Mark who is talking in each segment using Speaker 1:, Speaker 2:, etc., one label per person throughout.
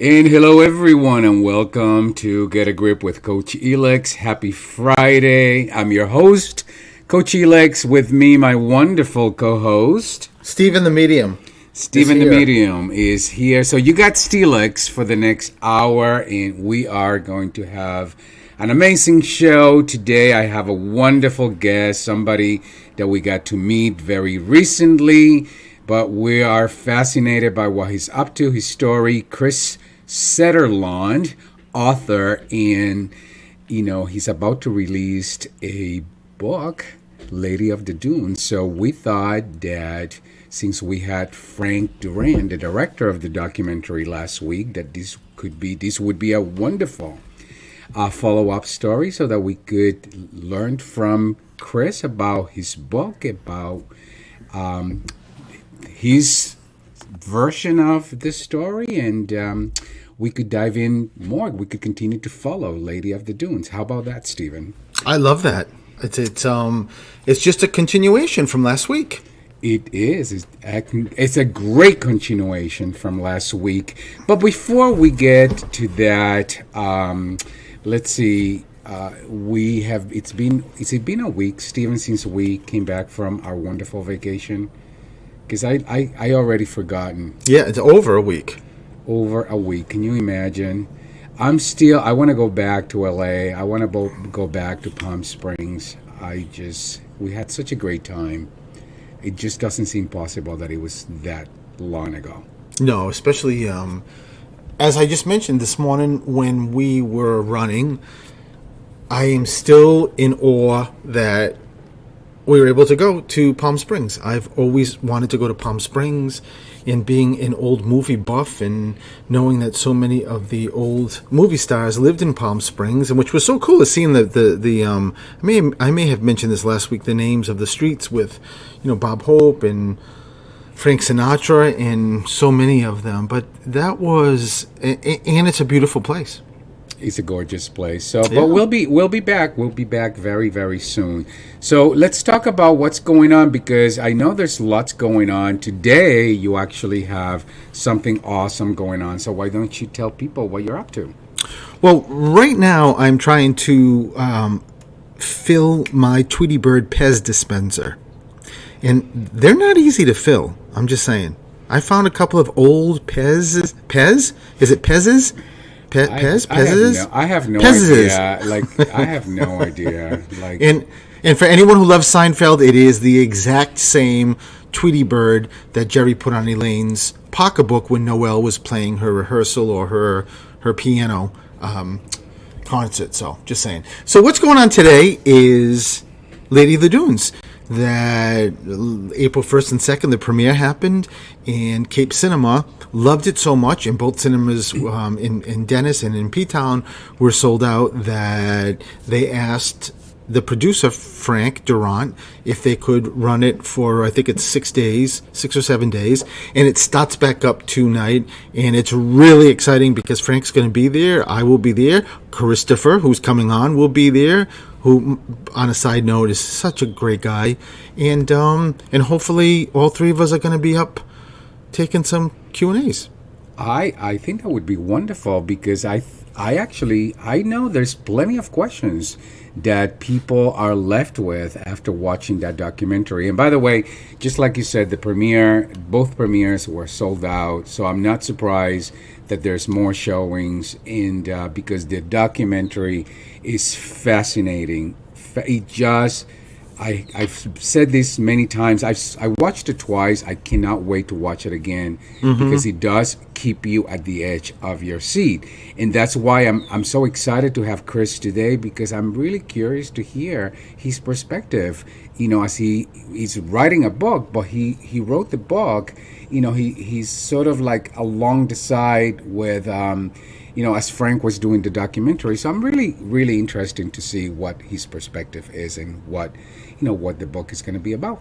Speaker 1: And hello, everyone, and welcome to Get a Grip with Coach Elex. Happy Friday. I'm your host, Coach Elex. With me, my wonderful co-host,
Speaker 2: Stephen the Medium.
Speaker 1: Stephen the Medium is here. So you got Steelix for the next hour, and we are going to have an amazing show today. I have a wonderful guest, somebody that we got to meet very recently, but we are fascinated by what he's up to, his story. Chris Setterlund, author, and he's about to release a book, Lady of the Dunes. So we thought that since we had Frank Duran, the director of the documentary last week, that this would be a wonderful follow-up story so that we could learn from Chris about his book, about his version of the story, and we could dive in more. We could continue to follow Lady of the Dunes. How about that, Stephen?
Speaker 2: I love that. It's just a continuation from last week.
Speaker 1: It is. It's a great continuation from last week. But before we get to that, let's see. It's been a week, Stephen, since we came back from our wonderful vacation. Because I already forgotten.
Speaker 2: Yeah, it's over a week.
Speaker 1: Over a week. Can you imagine? I want to go back to LA. I want to go back to Palm Springs. We had such a great time. It just doesn't seem possible that it was that long ago.
Speaker 2: No, especially as I just mentioned this morning when we were running, I am still in awe that we were able to go to Palm Springs. I've always wanted to go to Palm Springs, and being an old movie buff and knowing that so many of the old movie stars lived in Palm Springs, and which was so cool, is seeing I may have mentioned this last week, the names of the streets with, Bob Hope and Frank Sinatra and so many of them. But that was, and it's a beautiful place.
Speaker 1: It's a gorgeous place. So, yeah. But we'll be back. We'll be back very, very soon. So let's talk about what's going on, because I know there's lots going on. Today, you actually have something awesome going on. So why don't you tell people what you're up to?
Speaker 2: Well, right now I'm trying to fill my Tweety Bird Pez dispenser. And they're not easy to fill. I'm just saying. I found a couple of old Pez? Is it Pez's? Pez?
Speaker 1: I have no idea. I have no idea.
Speaker 2: And for anyone who loves Seinfeld, it is the exact same Tweety Bird that Jerry put on Elaine's pocketbook when Noelle was playing her rehearsal or her piano concert. So, just saying. So what's going on today is Lady of the Dunes. That April 1st and 2nd, the premiere happened, and Cape Cinema loved it so much, and both cinemas in Dennis and in P-Town were sold out, that they asked the producer, Frank Durant, if they could run it for, I think it's 6 or 7 days, and it starts back up tonight, and it's really exciting because Frank's going to be there, I will be there, Christopher, who's coming on, will be there, who, on a side note, is such a great guy, and hopefully all three of us are going to be up taking some Q&As.
Speaker 1: I think that would be wonderful, because I know there's plenty of questions that people are left with after watching that documentary. And by the way, just like you said, both premieres were sold out, so I'm not surprised that there's more showings, and because the documentary is fascinating. I've said this many times. I watched it twice. I cannot wait to watch it again, because it does keep you at the edge of your seat, and that's why I'm so excited to have Chris today, because I'm really curious to hear his perspective. As he's writing a book, but he wrote the book. He's sort of like along the side with. As Frank was doing the documentary. So I'm really, really interested to see what his perspective is and what the book is going to be about.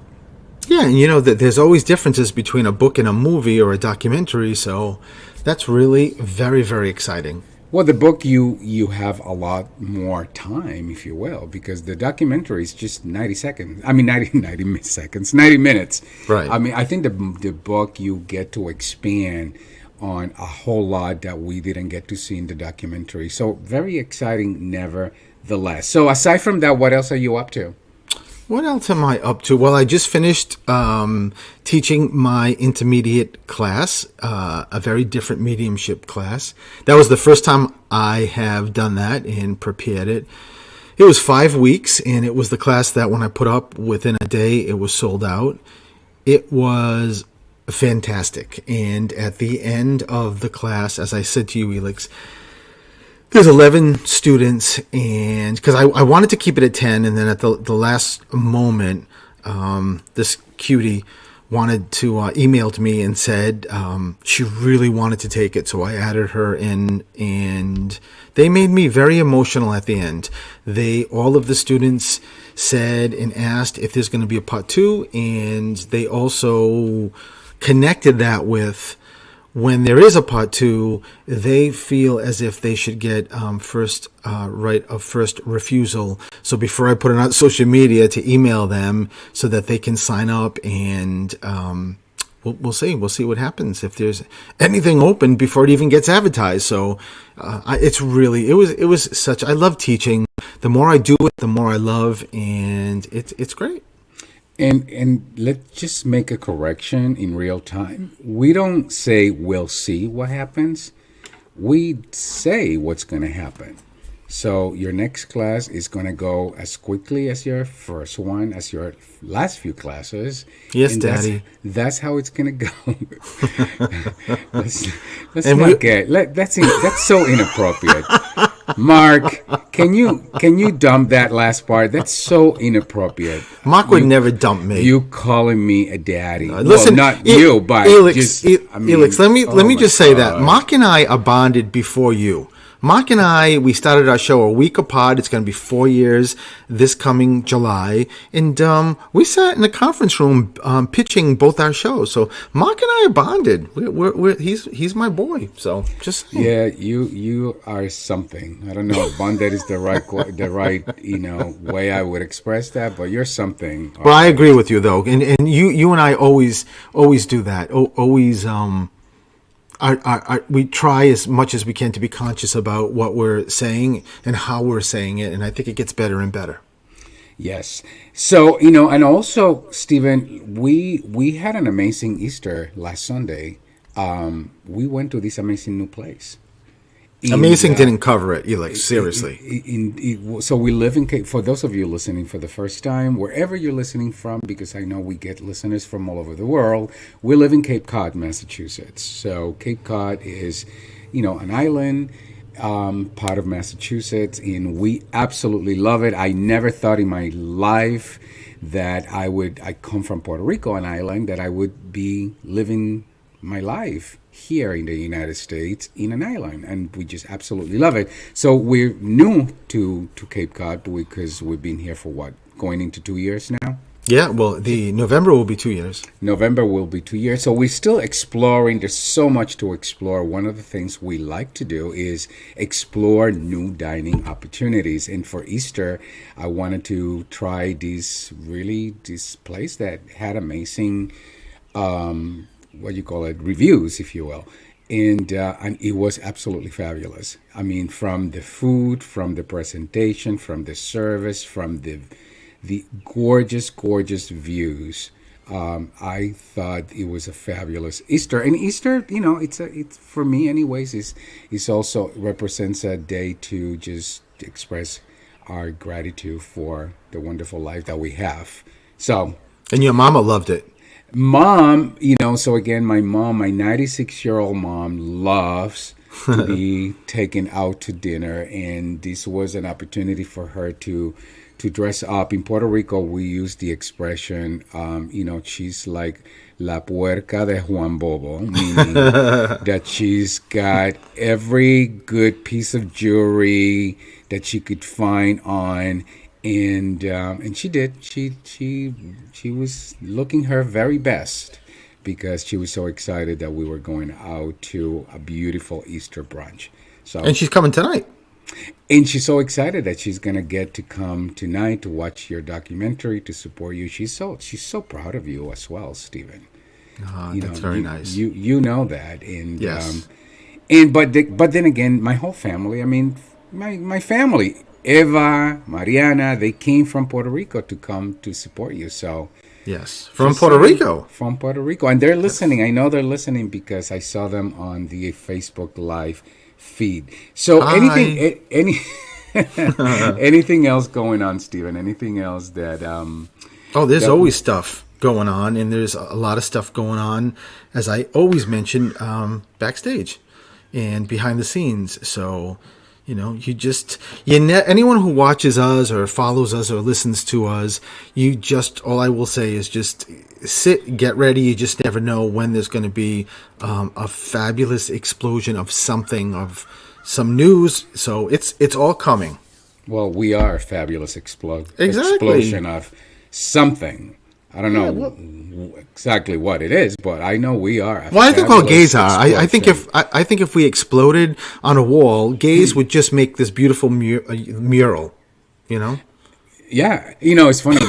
Speaker 2: Yeah, and that there's always differences between a book and a movie or a documentary, so that's really very, very exciting.
Speaker 1: Well, the book, you have a lot more time, if you will, because the documentary is just 90 seconds. I mean, 90 seconds, 90 minutes.
Speaker 2: Right.
Speaker 1: I mean, I think the book, you get to expand on a whole lot that we didn't get to see in the documentary. So very exciting, nevertheless. So aside from that, what else are you up to?
Speaker 2: What else am I up to? Well, I just finished teaching my intermediate class, a very different mediumship class. That was the first time I have done that and prepared it. It was 5 weeks, and it was the class that when I put up within a day, it was sold out. It was fantastic. And at the end of the class, as I said to you, Elix, there's 11 students, and because I wanted to keep it at 10, and then at the last moment, this cutie wanted to emailed me and said she really wanted to take it, so I added her in, and they made me very emotional at the end. All of the students said and asked if there's going to be a part 2, and they also connected that with, when there is a part 2, they feel as if they should get first right of first refusal. So before I put it on social media, to email them so that they can sign up, and we'll see. We'll see what happens if there's anything open before it even gets advertised. So it was such. I love teaching. The more I do it, the more I love, and it's great.
Speaker 1: And let's just make a correction in real time. We don't say we'll see what happens. We say what's going to happen. So your next class is going to go as quickly as your first one, as your last few classes.
Speaker 2: Yes,
Speaker 1: and
Speaker 2: Daddy.
Speaker 1: That's how it's going to go. That's so inappropriate. Mark, can you dump that last part? That's so inappropriate.
Speaker 2: Mark would never dump me.
Speaker 1: You calling me a daddy?
Speaker 2: Listen,
Speaker 1: well, not you, but
Speaker 2: Elix. Elix, let me just say that Mark and I are bonded before you. Mark and I, we started our show a week apart. It's going to be 4 years this coming July. And we sat in the conference room pitching both our shows. So Mark and I are bonded. He's my boy. So just saying.
Speaker 1: Yeah, you are something. I don't know if bonded is the right way I would express that, but you're something.
Speaker 2: Well, I agree with you though, and you and I always do that. Always. We try as much as we can to be conscious about what we're saying and how we're saying it, and I think it gets better and better.
Speaker 1: Yes. So, and also, Stephen, we had an amazing Easter last Sunday. We went to this amazing new place.
Speaker 2: Amazing didn't cover it, Elix, seriously.
Speaker 1: So we live in Cape, for those of you listening for the first time, wherever you're listening from, because I know we get listeners from all over the world, we live in Cape Cod, Massachusetts. So Cape Cod is, an island, part of Massachusetts, and we absolutely love it. I never thought in my life that I come from Puerto Rico, an island, that I would be living my life here in the United States in an island, and we just absolutely love it. So we're new to Cape Cod because we've been here for going into 2 years now.
Speaker 2: Yeah, well, the November will be 2 years.
Speaker 1: November will be 2 years. So we're still exploring. There's so much to explore. One of the things we like to do is explore new dining opportunities. And for Easter, I wanted to try this place that had amazing reviews, if you will. And it was absolutely fabulous. I mean, from the food, from the presentation, from the service, from the gorgeous views. I thought it was a fabulous Easter. And Easter, it's for me anyways, is also represents a day to just express our gratitude for the wonderful life that we have. So,
Speaker 2: and your mama loved it.
Speaker 1: Mom, so again, my 96-year-old mom loves to be taken out to dinner, and this was an opportunity for her to dress up. In Puerto Rico, we use the expression, she's like la puerca de Juan Bobo, meaning that she's got every good piece of jewelry that she could find on. And she did. She was looking her very best because she was so excited that we were going out to a beautiful Easter brunch.
Speaker 2: And she's coming tonight.
Speaker 1: And she's so excited that she's gonna get to come tonight to watch your documentary, to support you. She's so proud of you as well, Stephen. You know,
Speaker 2: That's very nice.
Speaker 1: you know that,
Speaker 2: Yes.
Speaker 1: and but then again, my whole family. I mean, my family, Eva, Mariana, they came from Puerto Rico to come to support you. So
Speaker 2: Yes. From
Speaker 1: just
Speaker 2: Puerto
Speaker 1: saying,
Speaker 2: Rico.
Speaker 1: from Puerto Rico, and they're
Speaker 2: That's
Speaker 1: listening. I know they're listening because I saw them on the Facebook Live feed. So
Speaker 2: hi.
Speaker 1: anything else going on, Stephen? Anything else
Speaker 2: Oh, there's
Speaker 1: that
Speaker 2: always stuff going on, and there's a lot of stuff going on, as I always mention, backstage and behind the scenes. So, you just anyone who watches us or follows us or listens to us, you just all I will say is just sit, get ready. You just never know when there's going to be a fabulous explosion of something, of some news. So it's all coming.
Speaker 1: well, we are a fabulous
Speaker 2: Exactly.
Speaker 1: explosion of something. I don't
Speaker 2: Yeah. Well,
Speaker 1: know exactly what it is, but I know we are a
Speaker 2: Well, I think all
Speaker 1: fabulous
Speaker 2: gays are. I think
Speaker 1: explosion.
Speaker 2: if we exploded on a wall, gays would just make this beautiful mural. You know.
Speaker 1: Yeah, you know, it's funny.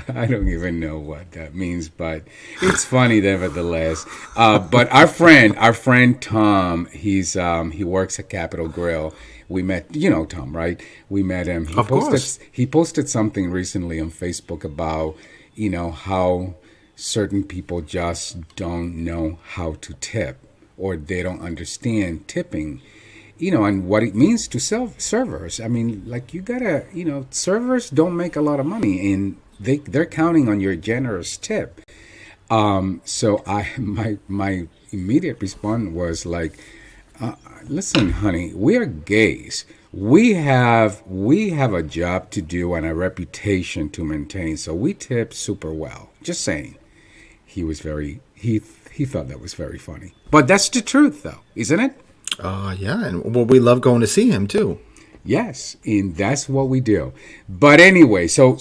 Speaker 1: I don't even know what that means, but it's funny nevertheless. But our friend Tom, he works at Capitol Grill. We met, you know, Tom, right? We met him.
Speaker 2: Of course.
Speaker 1: He posted something recently on Facebook about, you know, how certain people just don't know how to tip, or they don't understand tipping, you know, and what it means to servers. I mean, like, you gotta, you know, servers don't make a lot of money, and they're counting on your generous tip. So my immediate response was like, listen, honey, we are gays. We have a job to do and a reputation to maintain. So we tip super well. Just saying. He was very he thought that was very funny. But that's the truth, though, isn't it?
Speaker 2: Yeah, and well, we love going to see him too.
Speaker 1: Yes, and that's what we do. But anyway, so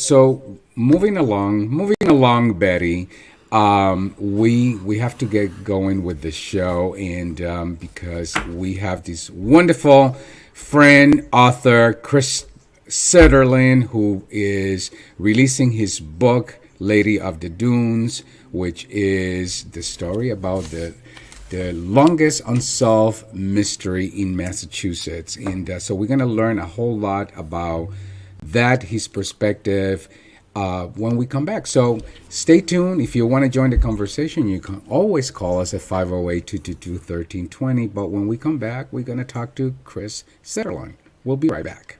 Speaker 1: moving along, Betty. We have to get going with the show, and because we have this wonderful friend, author Chris Sutherland, who is releasing his book, Lady of the Dunes, which is the story about the longest unsolved mystery in Massachusetts. And so we're going to learn a whole lot about that, his perspective, when we come back. So stay tuned. If you want to join the conversation, you can always call us at 508 222 1320. But when we come back, we're going to talk to Chris Sutherland. We'll be right back.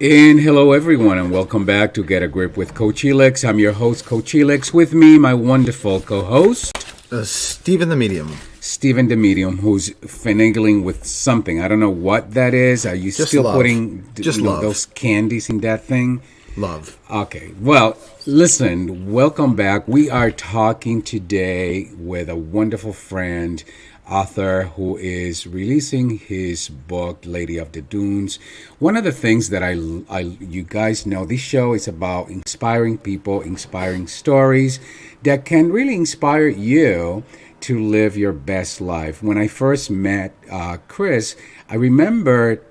Speaker 1: And hello, everyone, and welcome back to Get a Grip with Coach Elix. I'm your host, Coach Elix. With me, my wonderful co-host,
Speaker 2: Stephen the Medium.
Speaker 1: Stephen the Medium, who's finagling with something. I don't know what that is. Are you
Speaker 2: Just
Speaker 1: still
Speaker 2: love.
Speaker 1: putting
Speaker 2: Just love.
Speaker 1: those candies in that thing?
Speaker 2: Love.
Speaker 1: Okay. Well, listen, welcome back. We are talking today with a wonderful friend, author who is releasing his book, Lady of the Dunes. One of the things that you guys know, this show is about inspiring people, inspiring stories that can really inspire you to live your best life. When I first met Chris, I remember,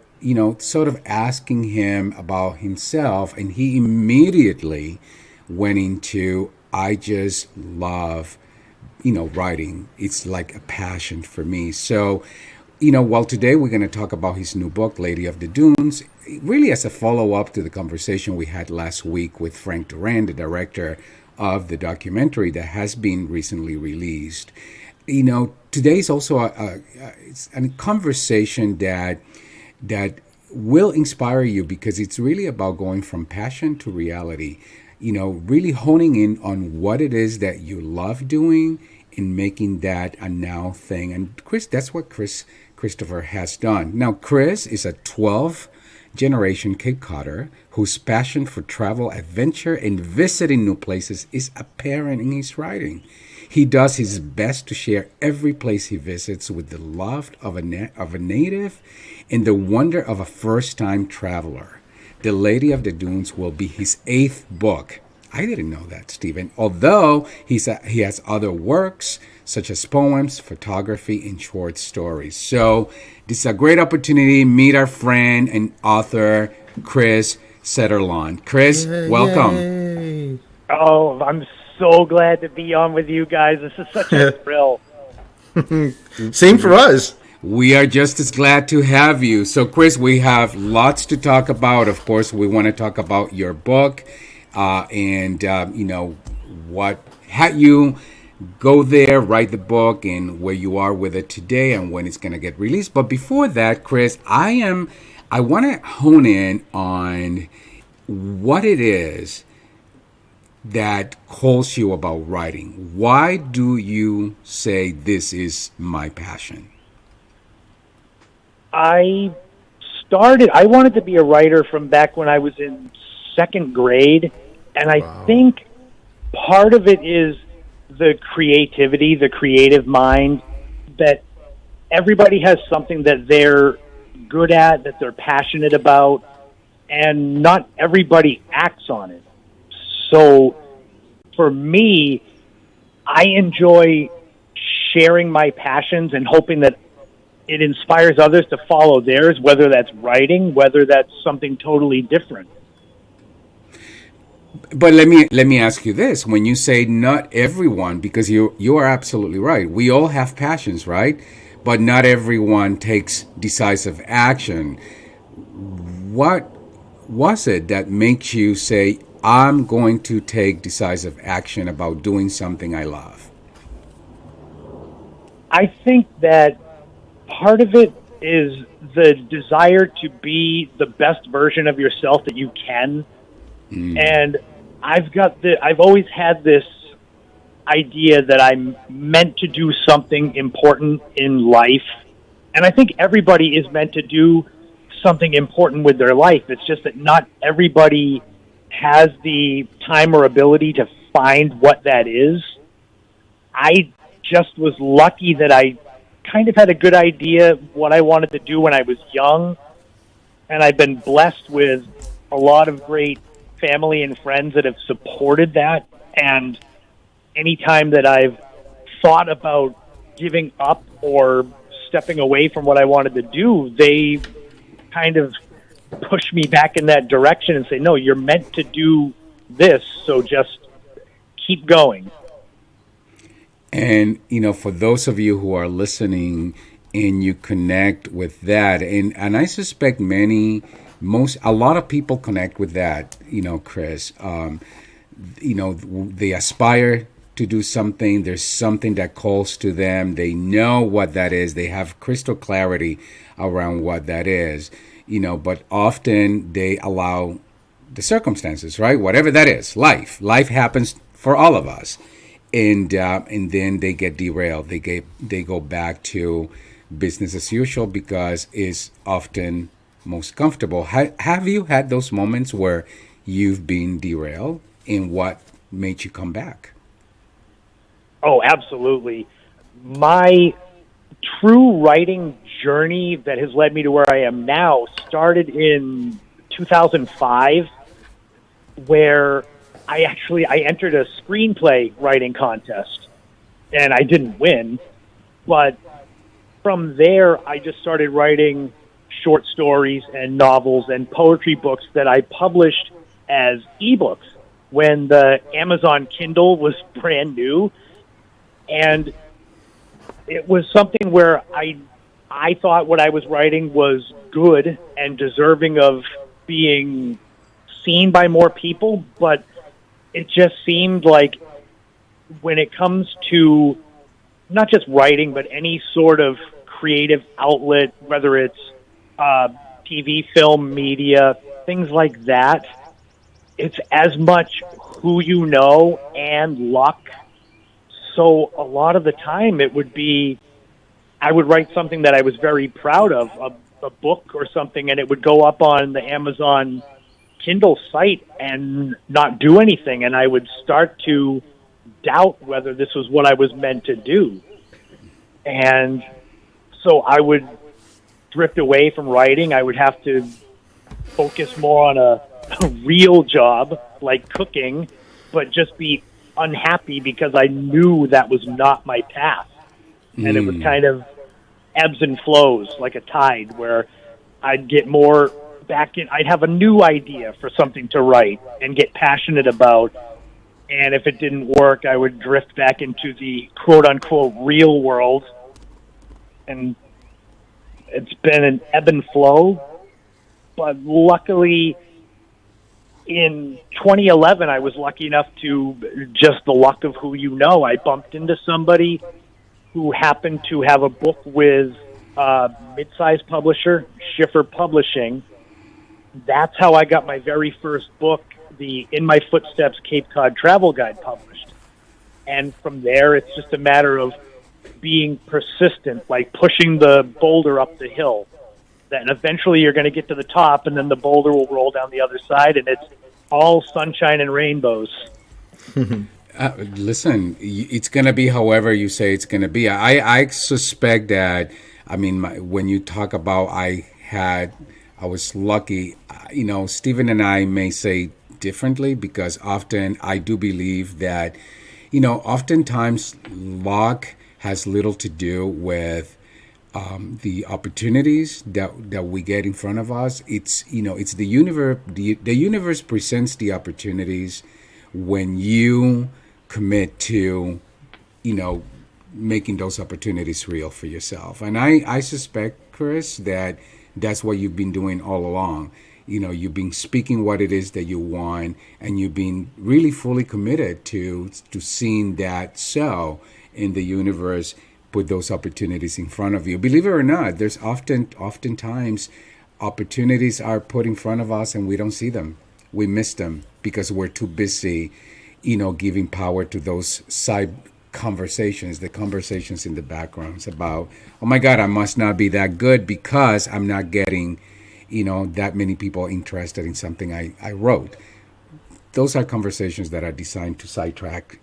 Speaker 1: sort of asking him about himself, and he immediately went into, I just love, writing. It's like a passion for me. So, well, today we're going to talk about his new book, Lady of the Dunes, really as a follow-up to the conversation we had last week with Frank Duran, the director of the documentary that has been recently released. Today's also it's a conversation that will inspire you, because it's really about going from passion to reality. Really honing in on what it is that you love doing and making that a now thing. And Chris, that's what Christopher has done. Now, Chris is a 12th generation Cape Codder whose passion for travel, adventure, and visiting new places is apparent in his writing. He does his best to share every place he visits with the love of a native and the wonder of a first-time traveler. The Lady of the Dunes will be his 8th book. I didn't know that, Stephen. Although he has other works such as poems, photography, and short stories. So this is a great opportunity to meet our friend and author, Chris Setterlawn. Chris, welcome.
Speaker 2: Yay.
Speaker 3: Oh, I'm so glad to be on with you guys. This is such a thrill.
Speaker 2: Same for us.
Speaker 1: We are just as glad to have you. So, Chris, we have lots to talk about. Of course, we want to talk about your book and what had you go there, write the book, and where you are with it today and when it's going to get released. But before that, Chris, I want to hone in on what it is that calls you about writing. Why do you say this is my passion?
Speaker 3: I wanted to be a writer from back when I was in second grade, and I think part of it is the creativity, the creative mind, that everybody has something that they're good at, that they're passionate about, and not everybody acts on it. So for me, I enjoy sharing my passions and hoping that it inspires others to follow theirs, whether that's writing, whether that's something totally different.
Speaker 1: But let me ask you this: when you say not everyone, because you are absolutely right, we all have passions, right? But not everyone takes decisive action. What was it that makes you say, I'm going to take decisive action about doing something I love?
Speaker 3: I think that part of it is the desire to be the best version of yourself that you can. And I've always had this idea that I'm meant to do something important in life. And I think everybody is meant to do something important with their life. It's just that not everybody has the time or ability to find what that is. I just was lucky that I kind of had a good idea what I wanted to do when I was young. And I've been blessed with a lot of great family and friends that have supported that. And anytime that I've thought about giving up or stepping away from what I wanted to do, they kind of push me back in that direction and say, no, you're meant to do this, so just keep going.
Speaker 1: And, for those of you who are listening and you connect with that, and I suspect a lot of people connect with that, Chris. They aspire to do something, there's something that calls to them. They know what that is. They have crystal clarity around what that is, but often they allow the circumstances, right? Whatever that is, life happens for all of us. And then they get derailed. They go back to business as usual because it's often most comfortable. Have you had those moments where you've been derailed, and what made you come back?
Speaker 3: Oh, absolutely. My true writing journey that has led me to where I am now started in 2005, where I entered a screenplay writing contest, and I didn't win. But from there, I just started writing short stories and novels and poetry books that I published as ebooks when the Amazon Kindle was brand new. And it was something where I thought what I was writing was good and deserving of being seen by more people, but it just seemed like when it comes to not just writing, but any sort of creative outlet, whether it's TV, film, media, things like that, it's as much who you know and luck. So a lot of the time it would be, I would write something that I was very proud of, a book or something, and it would go up on the Amazon Kindle site and not do anything, and I would start to doubt whether this was what I was meant to do. And so I would drift away from writing. I would have to focus more on a real job like cooking, but just be unhappy because I knew that was not my path. And it was kind of ebbs and flows like a tide, where I'd get more back in, I'd have a new idea for something to write and get passionate about, and if it didn't work, I would drift back into the quote-unquote real world, and it's been an ebb and flow. But luckily, in 2011, I was lucky enough to, just the luck of who you know, I bumped into somebody who happened to have a book with a mid-sized publisher, Schiffer Publishing. That's how I got my very first book, the In My Footsteps Cape Cod Travel Guide, published. And from there, it's just a matter of being persistent, like pushing the boulder up the hill. Then eventually you're going to get to the top, and then the boulder will roll down the other side, and it's all sunshine and rainbows.
Speaker 1: Listen, it's going to be however you say it's going to be. I suspect that, when you talk about I was lucky, Stephen and I may say differently, because often I do believe that, oftentimes luck has little to do with the opportunities that we get in front of us. It's the universe. The universe presents the opportunities when you commit to, making those opportunities real for yourself. And I suspect, Chris, that that's what you've been doing all along. You've been speaking what it is that you want, and you've been really fully committed to seeing that so in the universe put those opportunities in front of you. Believe it or not, there's oftentimes opportunities are put in front of us and we don't see them. We miss them because we're too busy, giving power to those side conversations, the conversations in the backgrounds about, oh my God, I must not be that good because I'm not getting, that many people interested in something I wrote. Those are conversations that are designed to sidetrack,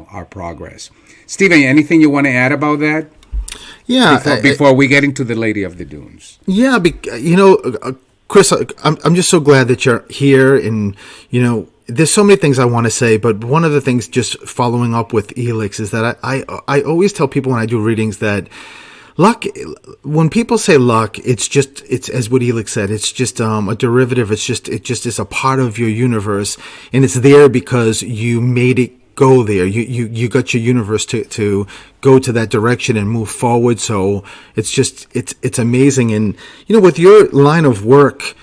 Speaker 1: our progress. Stephen, anything you want to add about that?
Speaker 2: Yeah.
Speaker 1: Before we get into the Lady of the Dunes.
Speaker 2: Yeah, Chris, I'm just so glad that you're here, and there's so many things I want to say, but one of the things, just following up with Elix, is that I always tell people when I do readings that luck, when people say luck, it's as what Elix said, it's just a derivative. It just is a part of your universe, and it's there because you made it go there. You got your universe to go to that direction and move forward. So it's amazing. And with your line of work,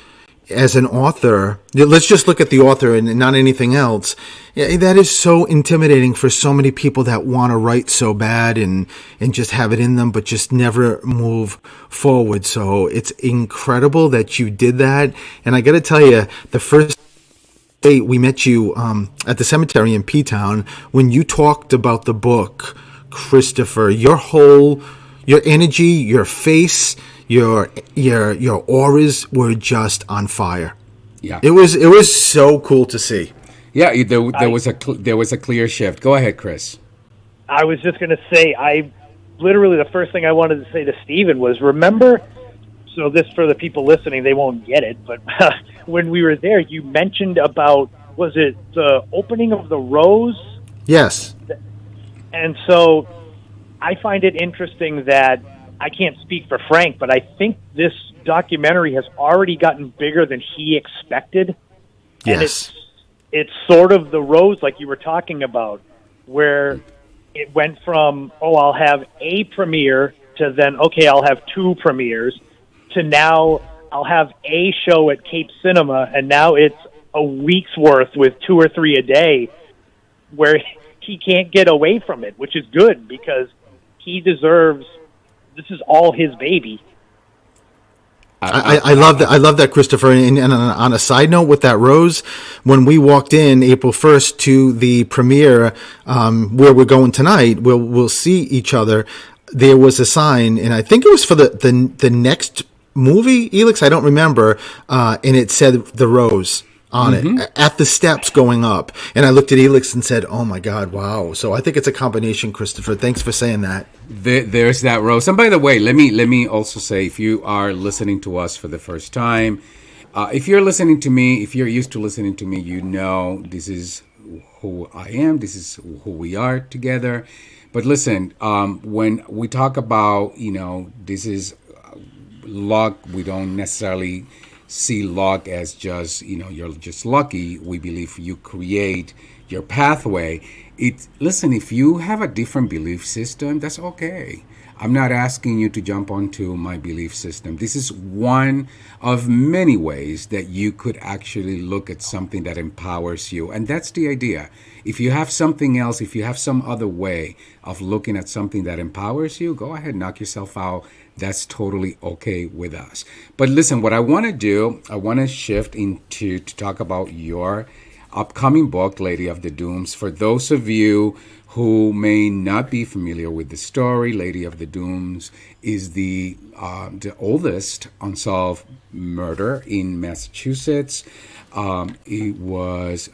Speaker 2: as an author, let's just look at the author and not anything else. Yeah, that is so intimidating for so many people that want to write so bad and just have it in them, but just never move forward. So it's incredible that you did that. And I got to tell you, the first day we met you at the cemetery in P-Town, when you talked about the book, Christopher, your energy, your face, your auras were just on fire.
Speaker 1: Yeah.
Speaker 2: It was so cool to see.
Speaker 1: Yeah, there
Speaker 3: I
Speaker 1: was there was a clear shift. Go ahead, Chris.
Speaker 3: I was just going to say, I literally the first thing I wanted to say to Steven was, remember, so this for the people listening, they won't get it, but when we were there, you mentioned about, was it the opening of the rose?
Speaker 2: Yes.
Speaker 3: And so I find it interesting that I can't speak for Frank, but I think this documentary has already gotten bigger than he expected. And
Speaker 2: Yes.
Speaker 3: it's sort of the rose like you were talking about, where it went from, oh, I'll have a premiere to then, okay, I'll have two premieres to now I'll have a show at Cape Cinema, and now it's a week's worth with two or three a day, where he can't get away from it, which is good because he deserves, this is all his baby.
Speaker 2: I love that. I love that, Christopher. And on a side note, with that rose, when we walked in April 1st to the premiere, where we're going tonight, we'll see each other. There was a sign, and I think it was for the next movie, Elix. I don't remember, and it said the rose on it at the steps going up. And I looked at Elix and said, "Oh my God, wow!" So I think it's a combination, Christopher. Thanks for saying that.
Speaker 1: There's that rose. And by the way, let me also say, if you are listening to us for the first time, if you're listening to me, if you're used to listening to me, you know this is who I am. This is who we are together. But listen, when we talk about, this is luck, we don't necessarily see luck as just, you're just lucky. We believe you create your pathway. Listen, if you have a different belief system, that's okay. I'm not asking you to jump onto my belief system. This is one of many ways that you could actually look at something that empowers you. And that's the idea. If you have something else, if you have some other way of looking at something that empowers you, go ahead, knock yourself out. That's totally okay with us. But listen, what I want to do, I want to shift into to talk about your upcoming book, Lady of the Dooms. For those of you who may not be familiar with the story, Lady of the Dooms is the oldest unsolved murder in Massachusetts. It was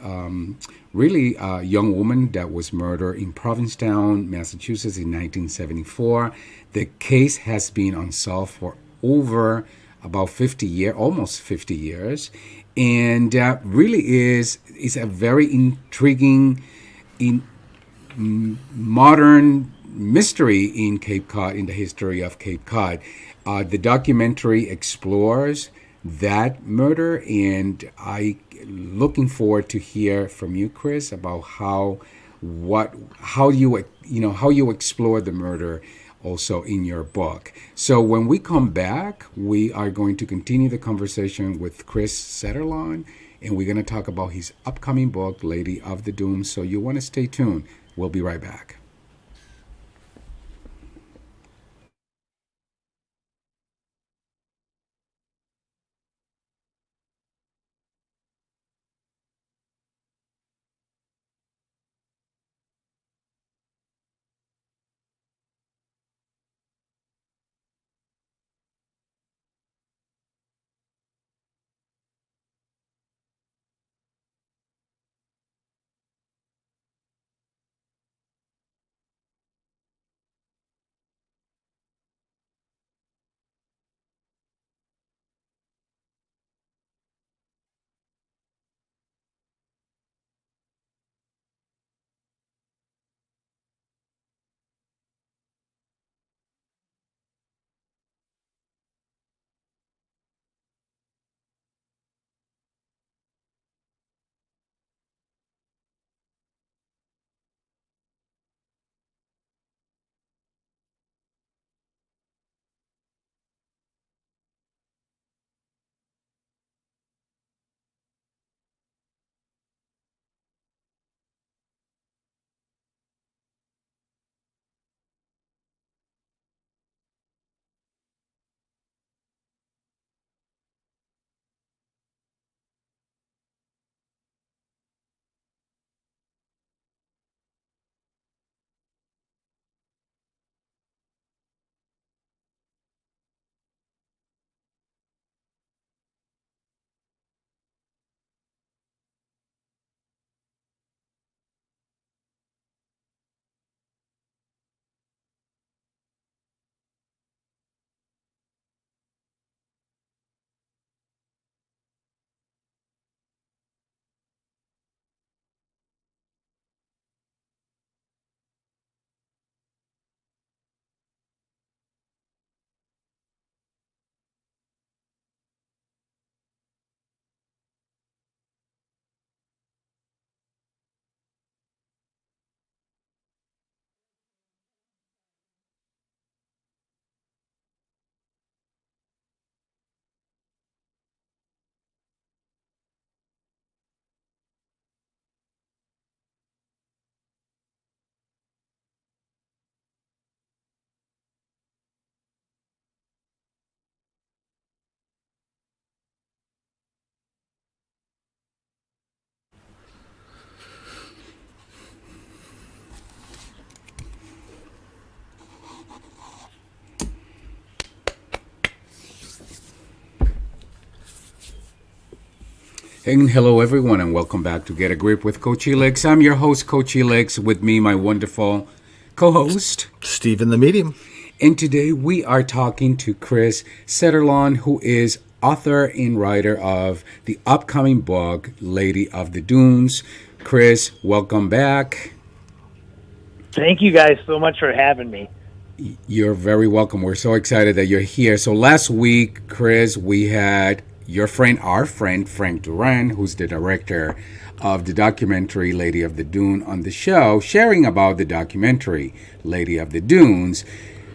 Speaker 1: really a young woman that was murdered in Provincetown, Massachusetts in 1974. The case has been unsolved for over about 50 years, almost 50 years, and really is a very intriguing modern mystery in Cape Cod, in the history of Cape Cod. The documentary explores that murder, and I looking forward to hear from you, Chris, about how you explore the murder also in your book. So when we come back, we are going to continue the conversation with Chris Setterlawn, and we're going to talk about his upcoming book, Lady of the Doom. So you want to stay tuned. We'll be right back. And hello, everyone, and welcome back to Get a Grip with Coach Elix. I'm your host, Coach Elix. With me, my wonderful co-host,
Speaker 2: Stephen the Medium.
Speaker 1: And today we are talking to Chris Setterlawn, who is author and writer of the upcoming book, Lady of the Dunes. Chris, welcome back.
Speaker 3: Thank you guys so much for having me.
Speaker 1: You're very welcome. We're so excited that you're here. So last week, Chris, we had our friend, Frank Duran, who's the director of the documentary Lady of the Dune on the show, sharing about the documentary Lady of the Dunes.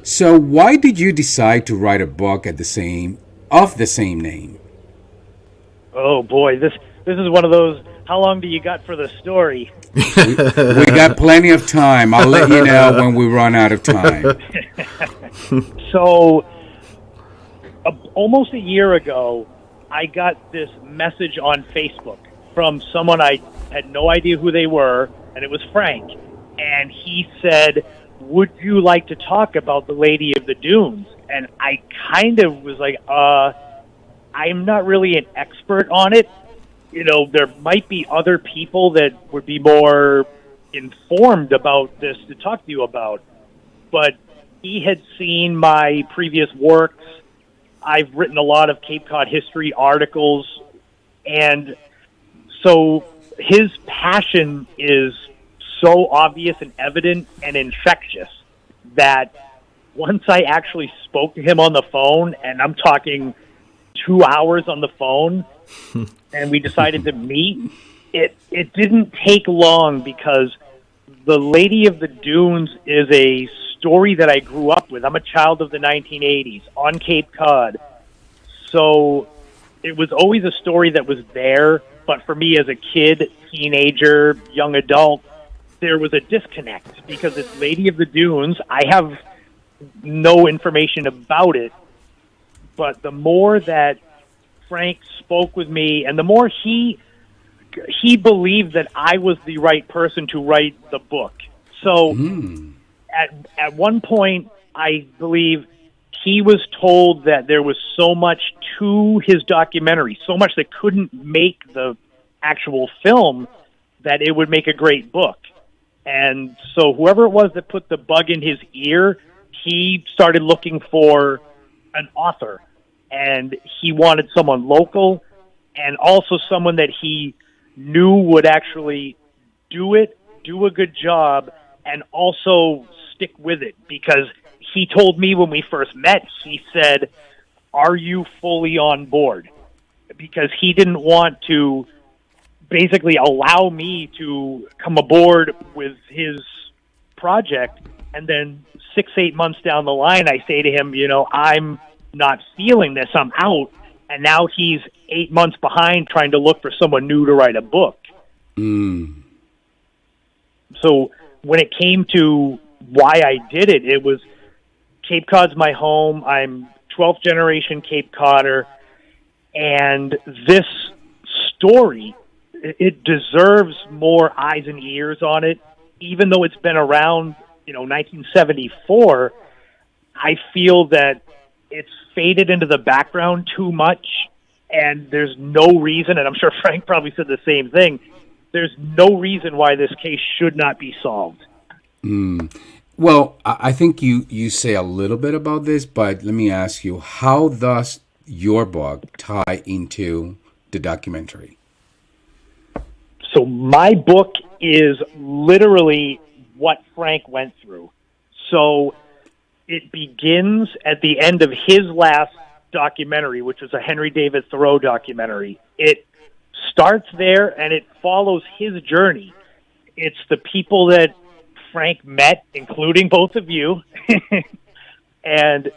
Speaker 1: So why did you decide to write a book of the same name?
Speaker 3: Oh boy, this is one of those, how long do you got for the story?
Speaker 1: We got plenty of time. I'll let you know when we run out of time.
Speaker 3: So, almost a year ago, I got this message on Facebook from someone I had no idea who they were, and it was Frank. And he said, would you like to talk about the Lady of the Dunes? And I kind of was like, I'm not really an expert on it. You know, there might be other people that would be more informed about this to talk to you about. But he had seen my previous works. I've written a lot of Cape Cod history articles. And so his passion is so obvious and evident and infectious that once I actually spoke to him on the phone, and I'm talking 2 hours on the phone, and we decided to meet, it didn't take long because the Lady of the Dunes is a story that I grew up with. I'm a child of the 1980s on Cape Cod. So it was always a story that was there, but for me as a kid, teenager, young adult, there was a disconnect because it's Lady of the Dunes. I have no information about it, but the more that Frank spoke with me and the more he believed that I was the right person to write the book. So at one point, I believe he was told that there was so much to his documentary, so much that couldn't make the actual film, that it would make a great book. And so whoever it was that put the bug in his ear, he started looking for an author. And he wanted someone local and also someone that he knew would actually do a good job, and also stick with it. Because he told me when we first met, he said, are you fully on board? Because he didn't want to basically allow me to come aboard with his project, and then 6-8 months down the line, I say to him, you know, I'm not feeling this, I'm out. And now he's 8 months behind trying to look for someone new to write a book. So when it came to why I did it, it was Cape Cod's my home. I'm 12th generation Cape Codder. And this story, it deserves more eyes and ears on it. Even though it's been around, 1974, I feel that it's faded into the background too much, and there's no reason, and I'm sure Frank probably said the same thing, there's no reason why this case should not be solved.
Speaker 1: Well, I think you say a little bit about this, but let me ask you, how does your book tie into the documentary?
Speaker 3: So my book is literally what Frank went through. So it begins at the end of his last documentary, which was a Henry David Thoreau documentary. It starts there, and it follows his journey. It's the people that Frank met, including both of you, and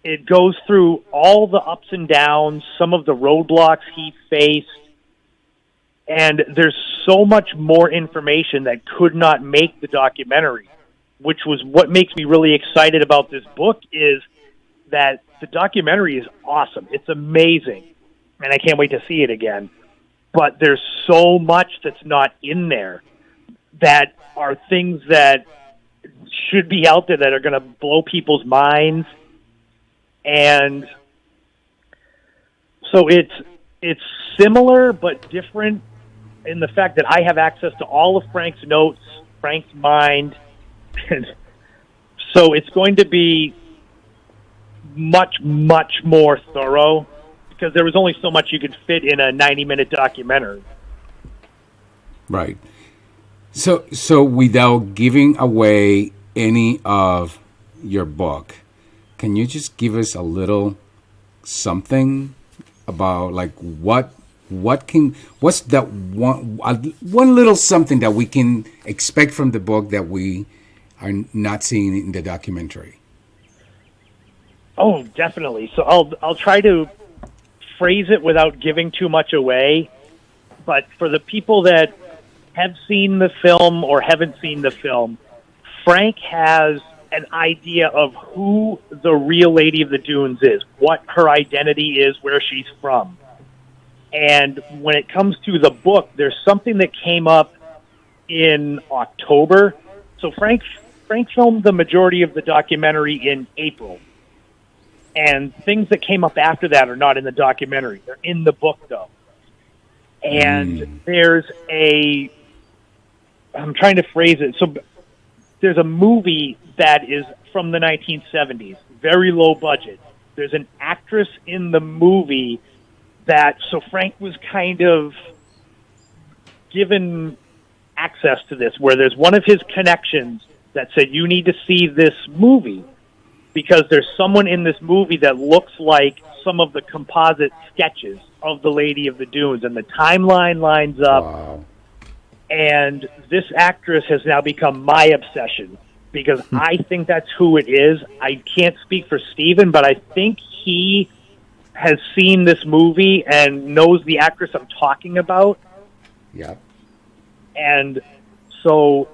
Speaker 3: it goes through all the ups and downs, some of the roadblocks he faced, and there's so much more information that could not make the documentary, which was what makes me really excited about this book, is that the documentary is awesome. It's amazing, and I can't wait to see it again. But there's so much that's not in there that are things that should be out there that are going to blow people's minds. And so it's similar but different in the fact that I have access to all of Frank's notes, Frank's mind, and so it's going to be much, much more thorough because there was only so much you could fit in a 90-minute documentary.
Speaker 1: Right. So without giving away any of your book, can you just give us a little something about like what's that one little something that we can expect from the book that we are not seeing in the documentary?
Speaker 3: Oh, definitely. So I'll try to phrase it without giving too much away. But for the people that have seen the film or haven't seen the film, Frank has an idea of who the real Lady of the Dunes is, what her identity is, where she's from. And when it comes to the book, there's something that came up in October. So Frank filmed the majority of the documentary in April. And things that came up after that are not in the documentary. They're in the book, though. And there's I'm trying to phrase it. So there's a movie that is from the 1970s, very low budget. There's an actress in the movie so Frank was kind of given access to this, where there's one of his connections that said, you need to see this movie because there's someone in this movie that looks like some of the composite sketches of the Lady of the Dunes, and the timeline lines up.
Speaker 1: Wow.
Speaker 3: And this actress has now become my obsession because I think that's who it is. I can't speak for Steven, but I think he has seen this movie and knows the actress I'm talking about.
Speaker 1: Yeah.
Speaker 3: And so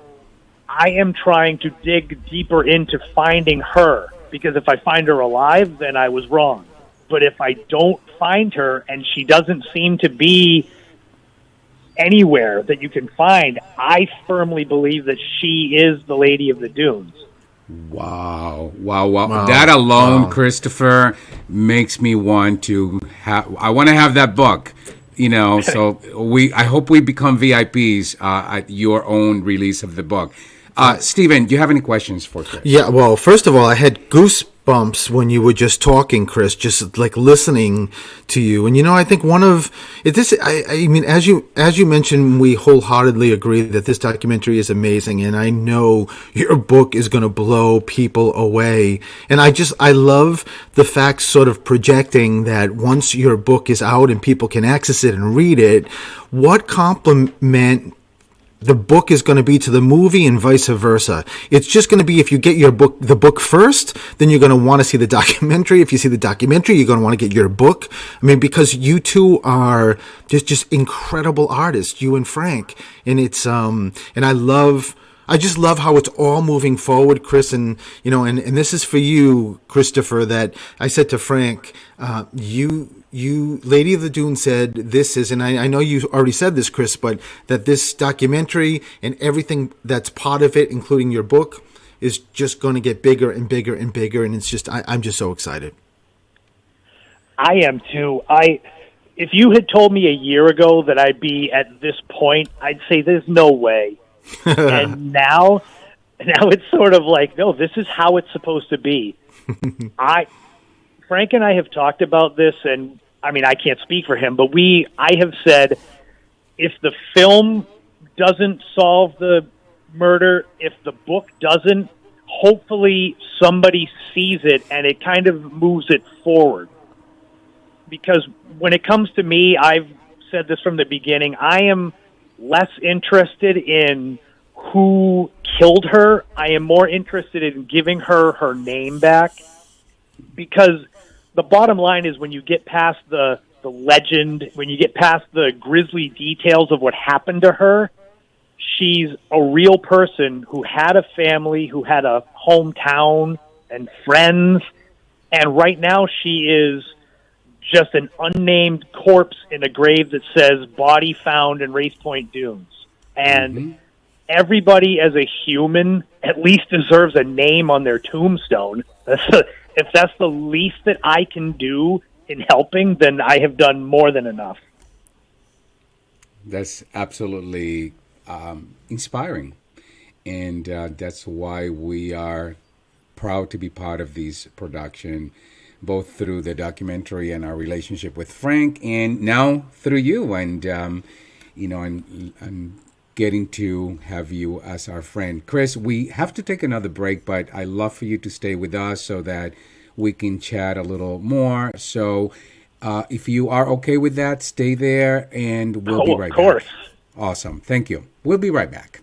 Speaker 3: I am trying to dig deeper into finding her, because if I find her alive, then I was wrong. But if I don't find her and she doesn't seem to be anywhere that you can find, I firmly believe that she is the Lady of the Dunes.
Speaker 1: Wow. That alone, Christopher, makes me want to I want to have that book, so I hope we become VIPs at your own release of the book. Steven, do you have any questions for Chris?
Speaker 2: Yeah, well, first of all, I had goosebumps when you were just talking, Chris, just like listening to you. And, I think I mean, as you mentioned, we wholeheartedly agree that this documentary is amazing. And I know your book is going to blow people away. And I love the fact sort of projecting that once your book is out and people can access it and read it, what compliment the book is going to be to the movie and vice versa. It's just going to be, if you get the book first, then you're going to want to see the documentary. If you see the documentary, you're going to want to get your book. I mean, because you two are just incredible artists, you and Frank. And it's, and I just love how it's all moving forward, Chris. And, and this is for you, Christopher, that I said to Frank, you, Lady of the Dunes, said this is, and I know you already said this, Chris, but that this documentary and everything that's part of it, including your book, is just going to get bigger and bigger and bigger. And it's just, I'm just so excited.
Speaker 3: I am too. If you had told me a year ago that I'd be at this point, I'd say there's no way. And now it's sort of like, no, this is how it's supposed to be. Frank and I have talked about this, and I mean, I can't speak for him, but I have said, if the film doesn't solve the murder, if the book doesn't, hopefully somebody sees it and it kind of moves it forward. Because when it comes to me, I've said this from the beginning, I am less interested in who killed her. I am more interested in giving her name back, because the bottom line is, when you get past the legend, when you get past the grisly details of what happened to her, she's a real person who had a family, who had a hometown and friends, and right now she is just an unnamed corpse in a grave that says body found in Race Point Dunes. And everybody as a human at least deserves a name on their tombstone. If that's the least that I can do in helping, then I have done more than enough.
Speaker 1: That's absolutely inspiring. And that's why we are proud to be part of this production, both through the documentary and our relationship with Frank, and now through you. And, I'm getting to have you as our friend. Chris, we have to take another break, but I'd love for you to stay with us so that we can chat a little more. So if you are okay with that, stay there and we'll be right back.
Speaker 3: Of course.
Speaker 1: Awesome. Thank you. We'll be right back.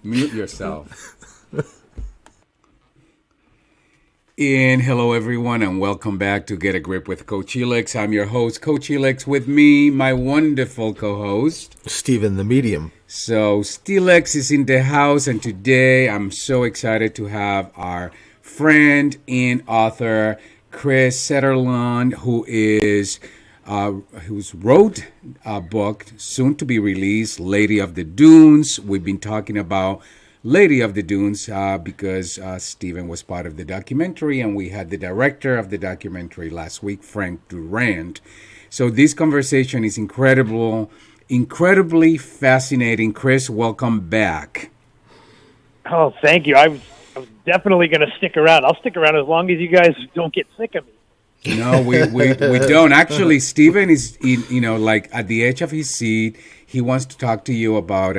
Speaker 1: Mute yourself. And hello, everyone, and welcome back to Get a Grip with Coach Helix. I'm your host, Coach Helix. With me, my wonderful co-host,
Speaker 2: Steven, the medium.
Speaker 1: So, Steelix is in the house, and today I'm so excited to have our friend and author, Chris Setterlund, who's wrote a book soon to be released, Lady of the Dunes. We've been talking about Lady of the Dunes because Stephen was part of the documentary, and we had the director of the documentary last week, Frank Durant. So this conversation is incredibly fascinating. Chris, welcome back.
Speaker 3: Oh, thank you. I was definitely going to stick around. I'll stick around as long as you guys don't get sick of me.
Speaker 1: No, we don't. Actually, Stephen is, like at the edge of his seat. He wants to talk to you about,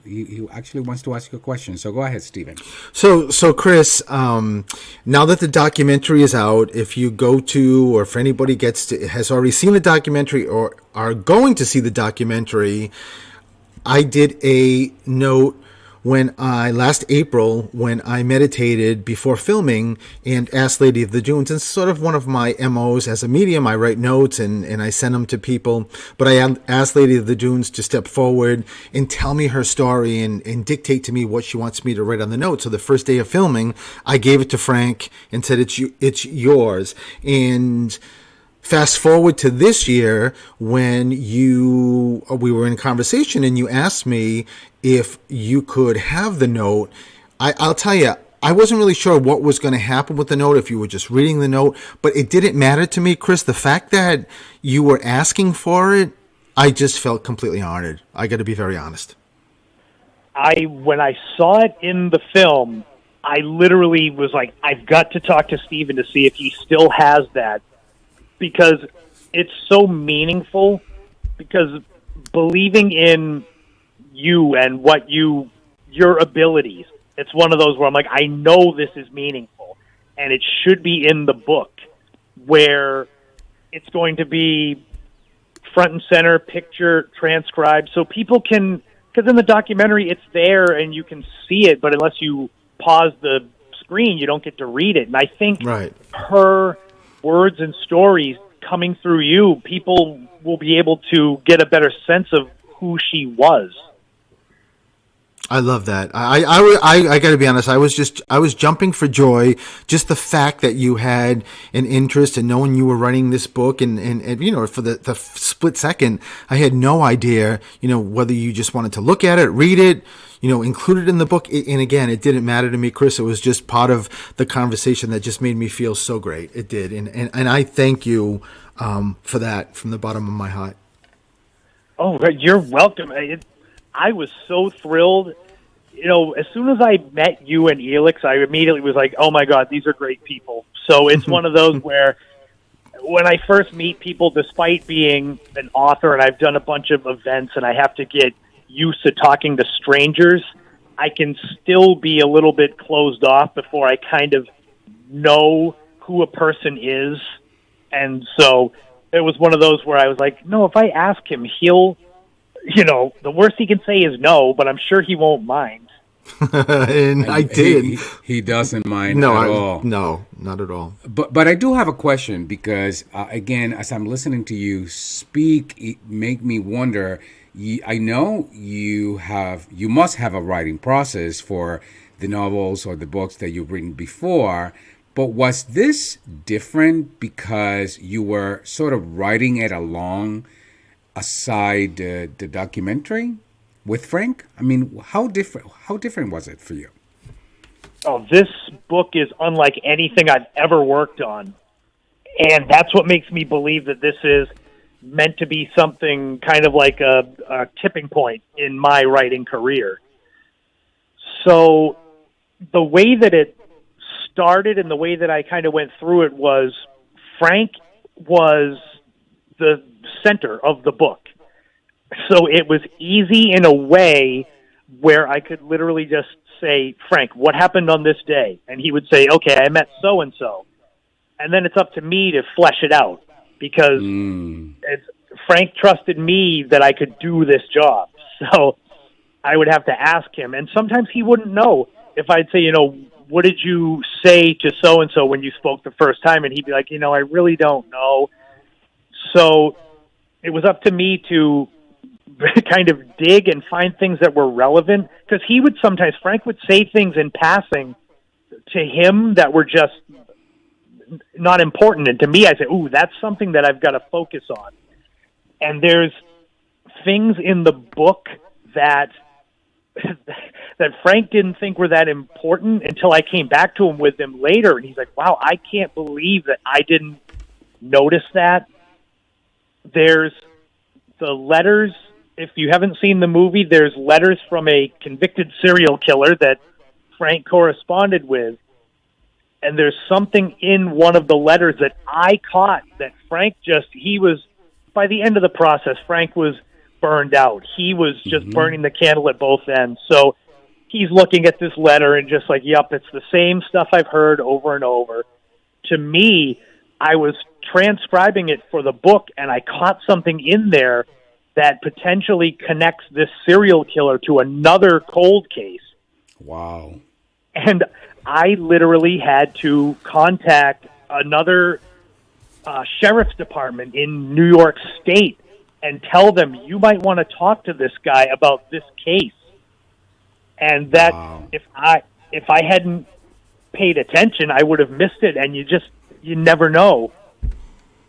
Speaker 1: he actually wants to ask you a question. So go ahead, Stephen.
Speaker 2: So Chris, now that the documentary is out, if you go to, or if anybody has already seen the documentary or are going to see the documentary, I did a note last April, when I meditated before filming and asked Lady of the Dunes, and sort of one of my MOs as a medium, I write notes and I send them to people, but I asked Lady of the Dunes to step forward and tell me her story and dictate to me what she wants me to write on the note. So the first day of filming, I gave it to Frank and said, it's yours. And Fast forward to this year when we were in conversation and you asked me if you could have the note. I'll tell you, I wasn't really sure what was going to happen with the note, if you were just reading the note, but it didn't matter to me, Chris. The fact that you were asking for it, I just felt completely honored. I got to be very honest.
Speaker 3: When I saw it in the film, I literally was like, I've got to talk to Steven to see if he still has that, because it's so meaningful, because believing in you and your abilities, it's one of those where I'm like, I know this is meaningful, and it should be in the book, where it's going to be front and center, picture transcribed, so people can, because in the documentary it's there and you can see it, but unless you pause the screen, you don't get to read it. And I think her words and stories coming through you, people will be able to get a better sense of who she was.
Speaker 2: I love that. I got to be honest. I was jumping for joy. Just the fact that you had an interest in knowing you were writing this book, and for the split second, I had no idea, whether you just wanted to look at it, read it, include it in the book. And again, it didn't matter to me, Chris. It was just part of the conversation that just made me feel so great. It did, and I thank you for that from the bottom of my heart.
Speaker 3: Oh, you're welcome. I was so thrilled. As soon as I met you and Elix, I immediately was like, oh my God, these are great people. So it's one of those where when I first meet people, despite being an author and I've done a bunch of events and I have to get used to talking to strangers, I can still be a little bit closed off before I kind of know who a person is. And so it was one of those where I was like, no, if I ask him, he'll, the worst he can say is no, but I'm sure he won't mind.
Speaker 2: And I did.
Speaker 1: He doesn't mind at all.
Speaker 2: No, not at all.
Speaker 1: But I do have a question, because, again, as I'm listening to you speak, it make me wonder. I know you must have a writing process for the novels or the books that you've written before. But was this different because you were sort of writing it along aside the documentary with Frank? I mean, how different was it for you?
Speaker 3: Oh, this book is unlike anything I've ever worked on. And that's what makes me believe that this is meant to be something kind of like a tipping point in my writing career. So the way that it started and the way that I kind of went through it was Frank was the center of the book. So it was easy in a way where I could literally just say, Frank, what happened on this day? And he would say, okay, I met so-and-so. And then it's up to me to flesh it out, because Frank trusted me that I could do this job. So I would have to ask him. And sometimes he wouldn't know. If I'd say, what did you say to so-and-so when you spoke the first time? And he'd be like, I really don't know. So it was up to me to kind of dig and find things that were relevant, because Frank would say things in passing to him that were just not important. And to me, I say, ooh, that's something that I've got to focus on. And there's things in the book that Frank didn't think were that important until I came back to him with them later. And he's like, wow, I can't believe that I didn't notice that. There's the letters. If you haven't seen the movie, there's letters from a convicted serial killer that Frank corresponded with. And there's something in one of the letters that I caught that Frank by the end of the process, Frank was burned out. He was just burning the candle at both ends. So he's looking at this letter and just like, yep, it's the same stuff I've heard over and over. To me, I was transcribing it for the book, and I caught something in there that potentially connects this serial killer to another cold case.
Speaker 1: Wow.
Speaker 3: And I literally had to contact another sheriff's department in New York State and tell them, you might want to talk to this guy about this case. And that if I hadn't paid attention, I would have missed it. And you never know.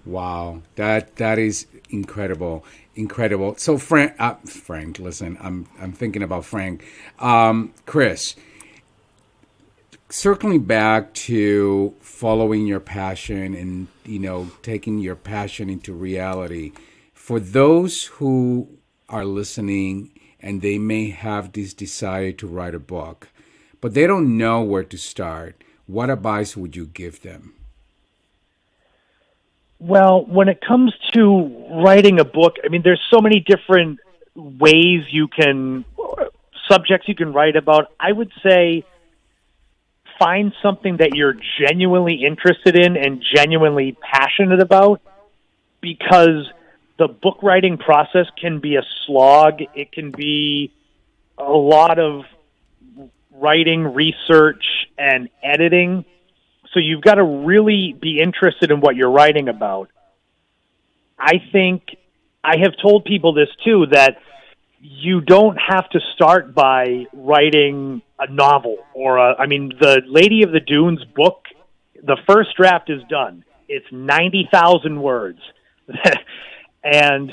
Speaker 1: Wow, that is incredible, incredible. So Frank, listen, I'm thinking about Frank. Chris, circling back to following your passion and taking your passion into reality. For those who are listening and they may have this desire to write a book, but they don't know where to start, what advice would you give them?
Speaker 3: Well, when it comes to writing a book, I mean, there's so many different ways subjects you can write about. I would say find something that you're genuinely interested in and genuinely passionate about, because the book writing process can be a slog. It can be a lot of writing, research, and editing. So you've got to really be interested in what you're writing about. I think I have told people this too, that you don't have to start by writing a novel the Lady of the Dunes book, the first draft is done. It's 90,000 words. And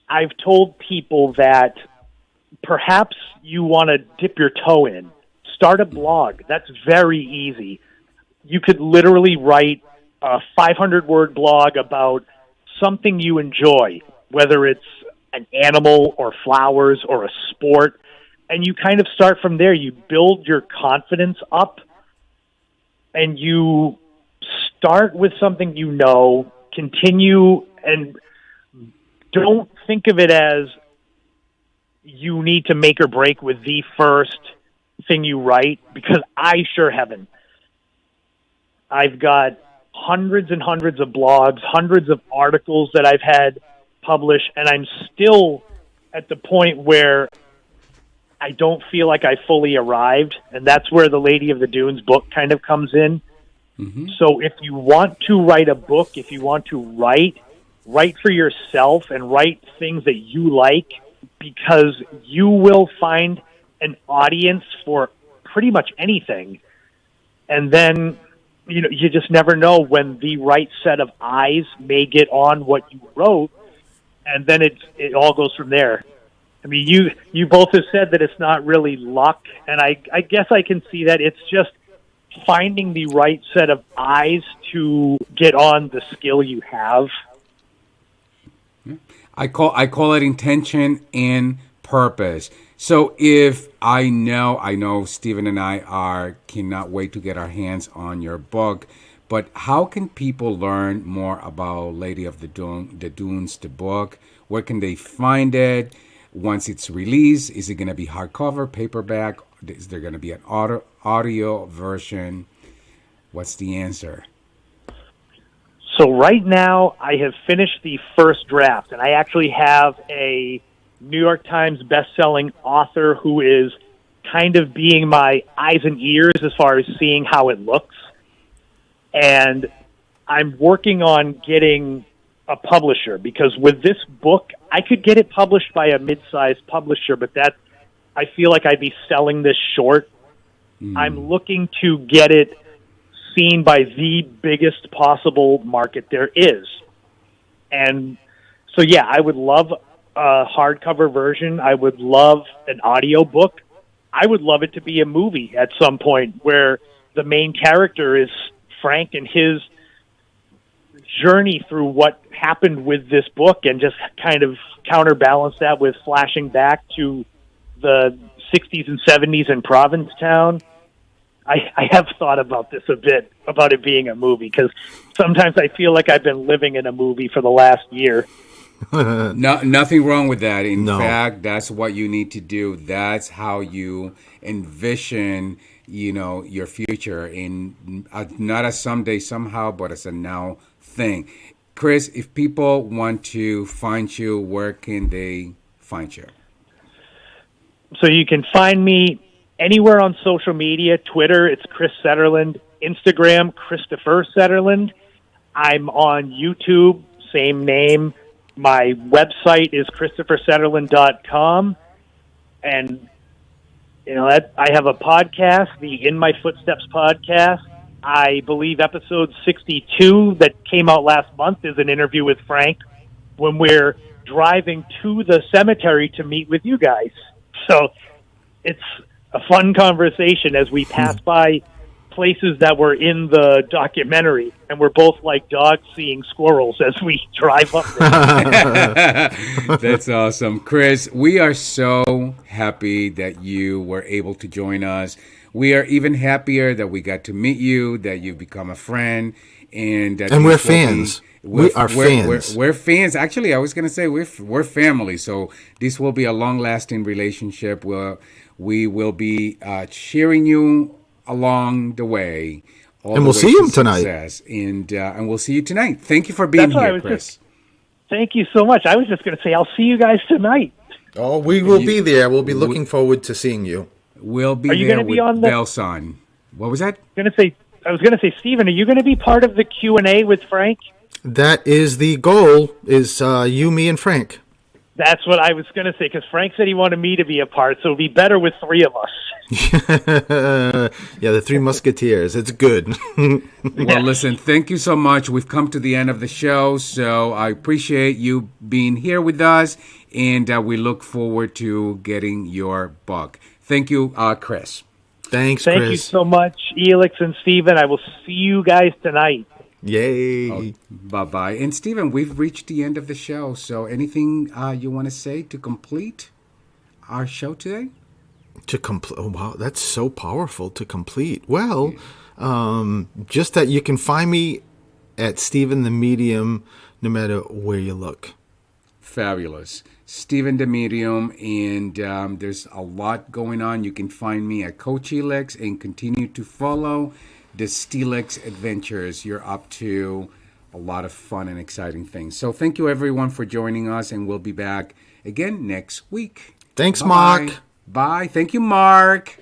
Speaker 3: I've told people that perhaps you want to dip your toe in. Start a blog. That's very easy. You could literally write a 500-word blog about something you enjoy, whether it's an animal or flowers or a sport, and you kind of start from there. You build your confidence up, and you start with something continue, and don't think of it as you need to make or break with the first thing you write, because I sure haven't. I've got hundreds and hundreds of blogs, hundreds of articles that I've had published, and I'm still at the point where I don't feel like I fully arrived, and that's where the Lady of the Dunes book kind of comes in. Mm-hmm. So if you want to write a book, if you want to write for yourself and write things that you like, because you will find an audience for pretty much anything. And then you just never know when the right set of eyes may get on what you wrote, and then it all goes from there. I mean, you both have said that it's not really luck, and I guess I can see that. It's just finding the right set of eyes to get on the skill you have.
Speaker 1: I call it intention and purpose. So if I know Stephen and I cannot wait to get our hands on your book, but how can people learn more about Lady of the Dunes, the book? Where can they find it once it's released? Is it going to be hardcover, paperback? Is there going to be an audio version? What's the answer?
Speaker 3: So right now, I have finished the first draft, and I actually have a New York Times best-selling author who is kind of being my eyes and ears as far as seeing how it looks. And I'm working on getting a publisher, because with this book, I could get it published by a mid-sized publisher, but I feel like I'd be selling this short. I'm looking to get it seen by the biggest possible market there is. And so, yeah, I would love a hardcover version. I would love an audio book. I would love it to be a movie at some point where the main character is Frank and his journey through what happened with this book, and just kind of counterbalance that with flashing back to the 60s and 70s in Provincetown. I have thought about this a bit, about it being a movie, because sometimes I feel like I've been living in a movie for the last year.
Speaker 1: No, nothing wrong with that. In fact, that's what you need to do. That's how you envision, your future, in not as someday, somehow, but as a now thing. Chris, if people want to find you, where can they find you?
Speaker 3: So you can find me anywhere on social media. Twitter, it's Chris Setterland. Instagram, Christopher Setterland. I'm on YouTube, same name. My website is ChristopherSetterland.com. And, I have a podcast, the In My Footsteps podcast. I believe episode 62 that came out last month is an interview with Frank when we're driving to the cemetery to meet with you guys. So it's a fun conversation as we pass by places that were in the documentary, and we're both like dogs seeing squirrels as we drive up there.
Speaker 1: That's awesome. Chris, we are so happy that you were able to join us. We are even happier that we got to meet you, that you've become a friend, and
Speaker 2: we're fans. We are fans.
Speaker 1: We're fans. Actually, I was going to say we're family. So this will be a long-lasting relationship. We will be cheering you along the way.
Speaker 2: And we'll see you tonight.
Speaker 1: And we'll see you tonight. Thank you for being here, Chris.
Speaker 3: Thank you so much. I was just going to say I'll see you guys tonight.
Speaker 2: Oh, we will be there. We'll be looking forward to seeing you.
Speaker 1: We'll be there with bells on. What was that?
Speaker 3: I was going to say, Stephen, are you going to be part of the Q&A with Frank?
Speaker 2: That is the goal, is you, me, and Frank.
Speaker 3: That's what I was going to say, because Frank said he wanted me to be a part, so it would be better with three of us.
Speaker 2: Yeah, the Three Musketeers. It's good.
Speaker 1: Well, listen, thank you so much. We've come to the end of the show, so I appreciate you being here with us, and we look forward to getting your book. Thank you, Chris.
Speaker 2: Thanks, Chris.
Speaker 3: Thank you so much, Elix and Stephen. I will see you guys tonight.
Speaker 2: Yay.
Speaker 1: Oh, bye-bye. And Stephen, we've reached the end of the show, so anything you want to say to complete our show today?
Speaker 2: Oh, wow, that's so powerful, to complete. Well, just that you can find me at Stephen the Medium no matter where you look.
Speaker 1: Fabulous. Stephen the Medium, and there's a lot going on. You can find me at Coach Elix and continue to follow the Steelix adventures. You're up to a lot of fun and exciting things. So thank you, everyone, for joining us, and we'll be back again next week.
Speaker 2: Thanks,
Speaker 1: Bye.
Speaker 2: Mark.
Speaker 1: Bye. Thank you, Mark.